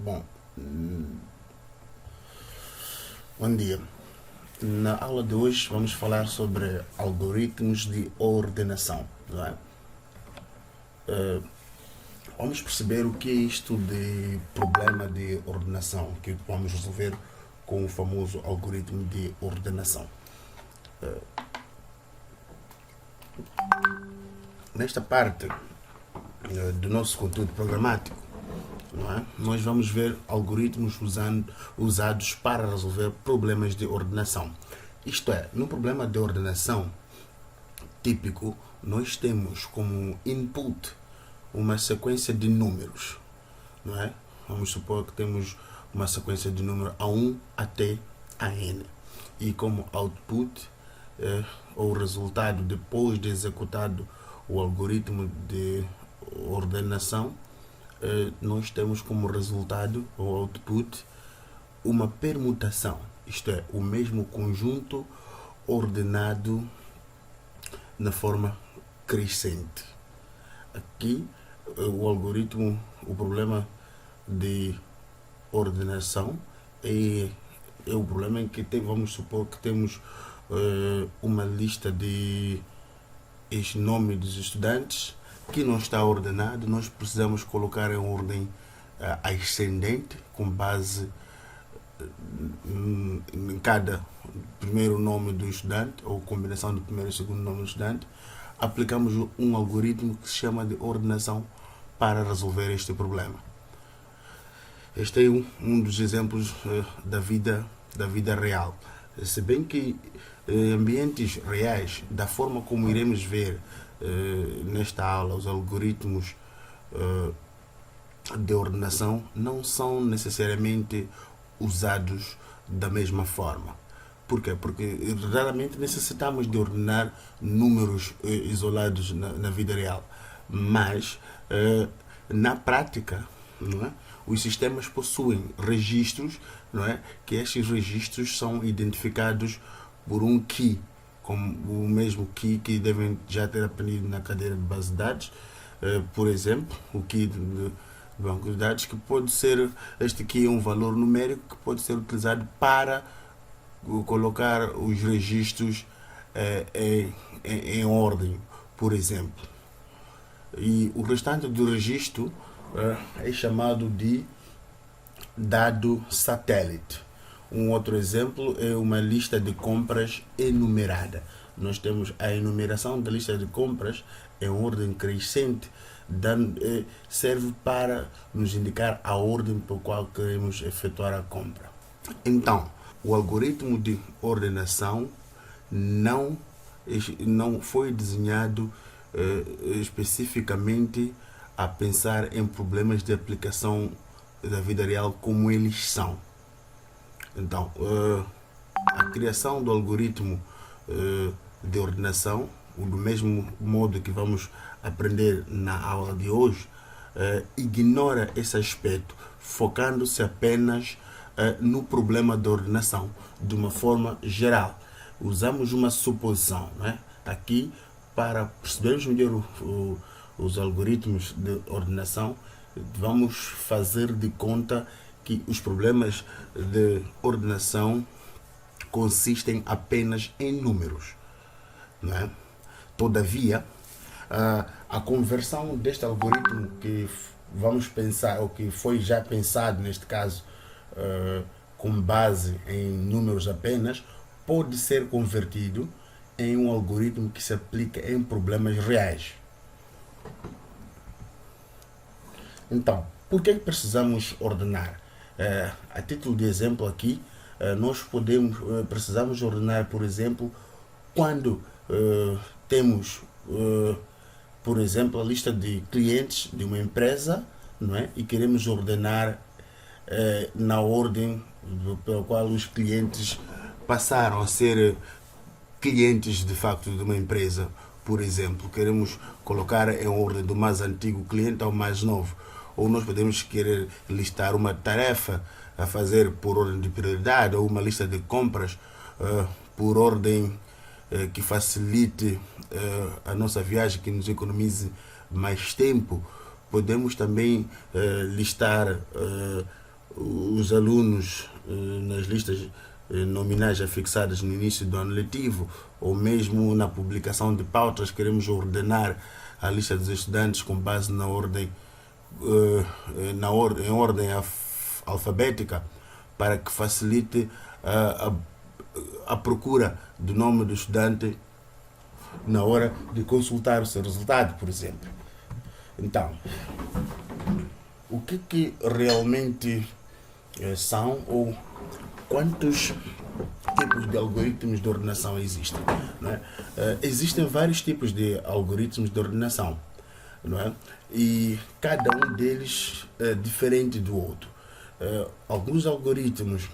Bom, bom dia. Na aula de hoje vamos falar sobre algoritmos de ordenação, não é? Vamos perceber o que é isto de problema de ordenação que vamos resolver com o famoso algoritmo de ordenação. Nesta parte do nosso conteúdo programático, não é? Nós vamos ver algoritmos usados para resolver problemas de ordenação. Isto é, no problema de ordenação típico, nós temos como input uma sequência de números, não é? Vamos supor que temos uma sequência de número A1 até AN. E como output, ou resultado depois de executado o algoritmo de ordenação, nós temos como resultado, ou output, uma permutação, isto é, o mesmo conjunto ordenado na forma crescente. Aqui, o algoritmo, o problema de ordenação é o problema em que vamos supor que temos uma lista de nome dos estudantes que não está ordenado. Nós precisamos colocar em ordem ascendente com base em cada primeiro nome do estudante, ou combinação do primeiro e segundo nome do estudante. Aplicamos um algoritmo que se chama de ordenação para resolver este problema. Este é um dos exemplos da vida real. Se bem que em ambientes reais, da forma como iremos ver nesta aula, os algoritmos de ordenação não são necessariamente usados da mesma forma. Por quê? Porque raramente necessitamos de ordenar números isolados na vida real. Mas, na prática, não é? Os sistemas possuem registros, não é? Que estes registros são identificados por um key, como o mesmo key que devem já ter aprendido na cadeira de base de dados. Por exemplo, o key de banco de dados, que pode ser, este key é um valor numérico que pode ser utilizado para colocar os registros em ordem, por exemplo. E o restante do registro é chamado de dado satélite. Um outro exemplo é uma lista de compras enumerada. Nós temos a enumeração da lista de compras em ordem crescente, serve para nos indicar a ordem pela qual queremos efetuar a compra. Então, o algoritmo de ordenação não foi desenhado especificamente a pensar em problemas de aplicação da vida real como eles são. Então, a criação do algoritmo de ordenação, do mesmo modo que vamos aprender na aula de hoje, ignora esse aspecto, focando-se apenas no problema de ordenação, de uma forma geral. Usamos uma suposição, não é? Aqui, para percebermos melhor os algoritmos de ordenação, vamos fazer de conta que os problemas de ordenação consistem apenas em números, não é? Todavia, a conversão deste algoritmo que vamos pensar, ou que foi já pensado neste caso, com base em números apenas, pode ser convertido em um algoritmo que se aplica em problemas reais. Então, por que precisamos ordenar? A título de exemplo aqui, nós precisamos ordenar, por exemplo, quando temos, por exemplo, a lista de clientes de uma empresa, não é? E queremos ordenar na ordem pela qual os clientes passaram a ser clientes de facto de uma empresa. Por exemplo, queremos colocar em ordem do mais antigo cliente ao mais novo. Ou nós podemos querer listar uma tarefa a fazer por ordem de prioridade, ou uma lista de compras por ordem que facilite a nossa viagem, que nos economize mais tempo. Podemos também listar os alunos nas listas nominais já fixadas no início do ano letivo, ou mesmo na publicação de pautas, queremos ordenar a lista dos estudantes com base na ordem, em ordem alfabética, para que facilite a procura do nome do estudante na hora de consultar o seu resultado, por exemplo. Então, o que realmente são, ou quantos tipos de algoritmos de ordenação existem? Não é? Existem vários tipos de algoritmos de ordenação, não é? E cada um deles é diferente do outro. Alguns algoritmos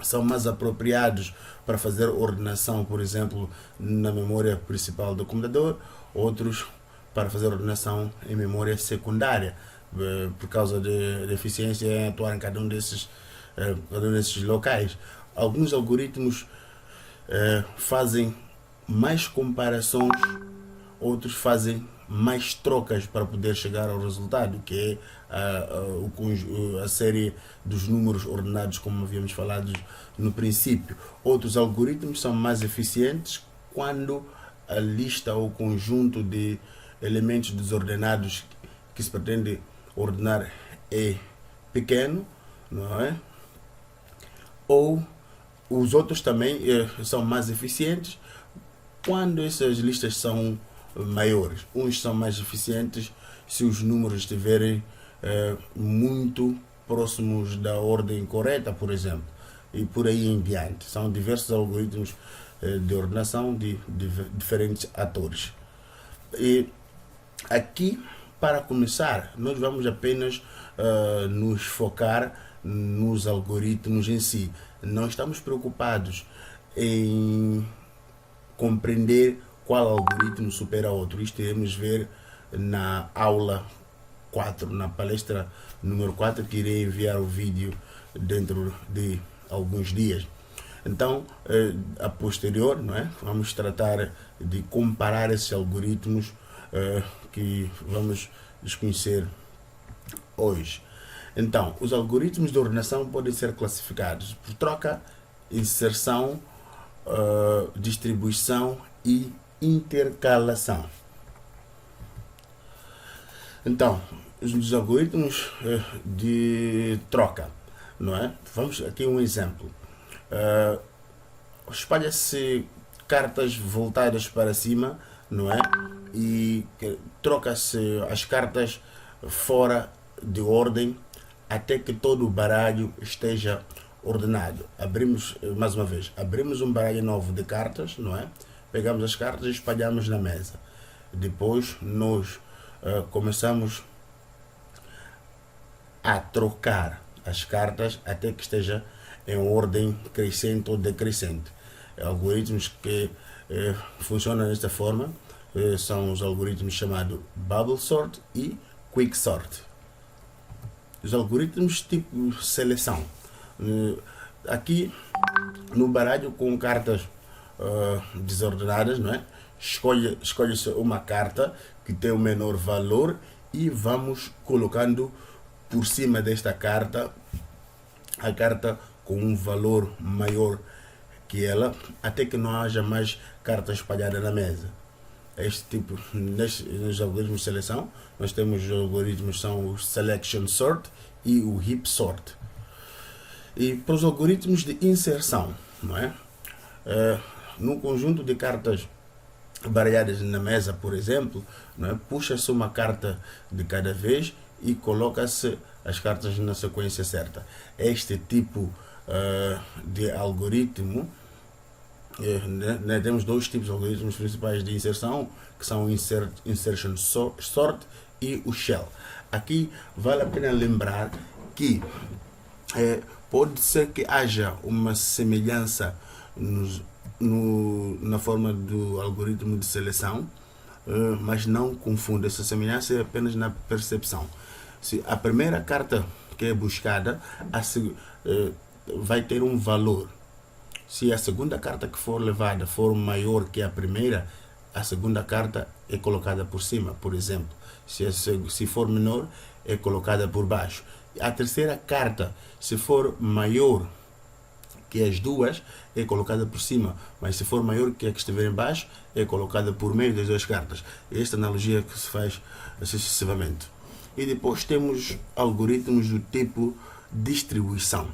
são mais apropriados para fazer ordenação, por exemplo, na memória principal do computador, outros para fazer ordenação em memória secundária, por causa de eficiência em atuar em cada um desses locais. Alguns algoritmos fazem mais comparações, outros fazem mais trocas para poder chegar ao resultado, que é a série dos números ordenados, como havíamos falado no princípio. Outros algoritmos são mais eficientes quando a lista ou conjunto de elementos desordenados que se pretende ordenar é pequeno, não é? Ou os outros também são mais eficientes quando essas listas são maiores. Uns são mais eficientes se os números estiverem muito próximos da ordem correta, por exemplo, e por aí em diante. São diversos algoritmos de ordenação de diferentes atores. E aqui, para começar, nós vamos apenas nos focar nos algoritmos em si. Não estamos preocupados em compreender qual algoritmo supera outro. Isto iremos ver na aula 4, na palestra número 4, que irei enviar o vídeo dentro de alguns dias. Então, a posterior, não é? Vamos tratar de comparar esses algoritmos que vamos desconhecer hoje. Então, os algoritmos de ordenação podem ser classificados por troca, inserção, distribuição e intercalação. Então, os algoritmos de troca, não é? Vamos aqui um exemplo. Espalha-se cartas voltadas para cima, não é? E troca-se as cartas fora de ordem até que todo o baralho esteja ordenado. Abrimos, mais uma vez, abrimos um baralho novo de cartas, não é? Pegamos as cartas e espalhamos na mesa. Depois nós começamos a trocar as cartas até que esteja em ordem crescente ou decrescente. Algoritmos que funcionam desta forma são os algoritmos chamados Bubble Sort e Quick Sort. Os algoritmos tipo seleção. Aqui no baralho com cartas desordenadas, não é? Escolhe-se uma carta que tem o menor valor e vamos colocando por cima desta carta a carta com um valor maior que ela, até que não haja mais cartas espalhadas na mesa. Este tipo, nos algoritmos de seleção, nós temos os algoritmos, são o Selection Sort e o Heap Sort. E para os algoritmos de inserção, não é? No conjunto de cartas baralhadas na mesa, por exemplo, não é? Puxa-se uma carta de cada vez e coloca-se as cartas na sequência certa. Este tipo de algoritmo, temos dois tipos de algoritmos principais de inserção, que são o Insertion Sort e o Shell. Aqui vale a pena lembrar que pode ser que haja uma semelhança na forma do algoritmo de seleção, mas não confunda. Essa semelhança é apenas na percepção. Se a primeira carta que é buscada vai ter um valor. Se a segunda carta que for levada for maior que a primeira, a segunda carta é colocada por cima, por exemplo. Se for menor, é colocada por baixo. A terceira carta, se for maior que as duas, é colocada por cima, mas se for maior que a que estiver em baixo, é colocada por meio das duas cartas. Esta analogia que se faz sucessivamente. E depois temos algoritmos do tipo distribuição.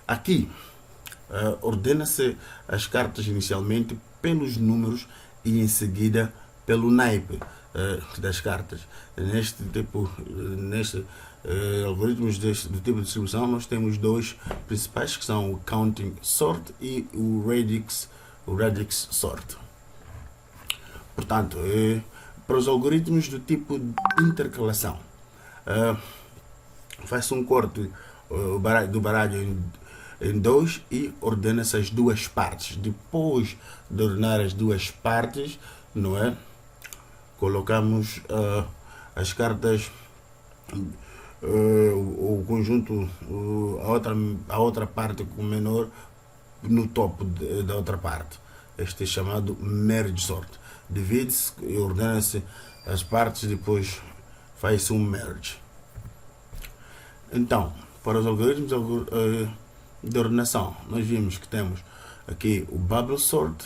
Aqui ordena-se as cartas inicialmente pelos números e em seguida pelo naipe das cartas. Neste algoritmos do tipo de distribuição, nós temos dois principais, que são o counting sort e o radix sort. Portanto, para os algoritmos do tipo de intercalação, faz-se um corte do baralho em dois e ordena-se as duas partes. Depois de ordenar as duas partes, não é? Colocamos as cartas, o conjunto, a outra parte com menor no topo da outra parte. Este é chamado merge sort. Divide-se e ordena-se as partes, depois faz-se um merge. Então, para os algoritmos de ordenação, nós vimos que temos aqui o bubble sort,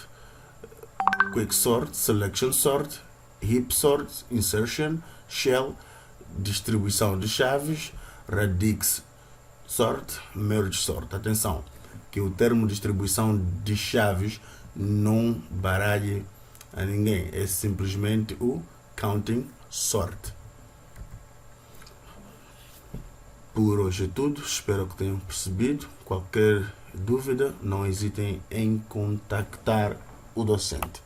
quick sort, selection sort, heap sort, insertion, shell, distribuição de chaves, radix sort, merge sort. Atenção, que o termo distribuição de chaves não baralhe a ninguém, é simplesmente o counting sort. Por hoje é tudo, espero que tenham percebido. Qualquer dúvida, não hesitem em contactar o docente.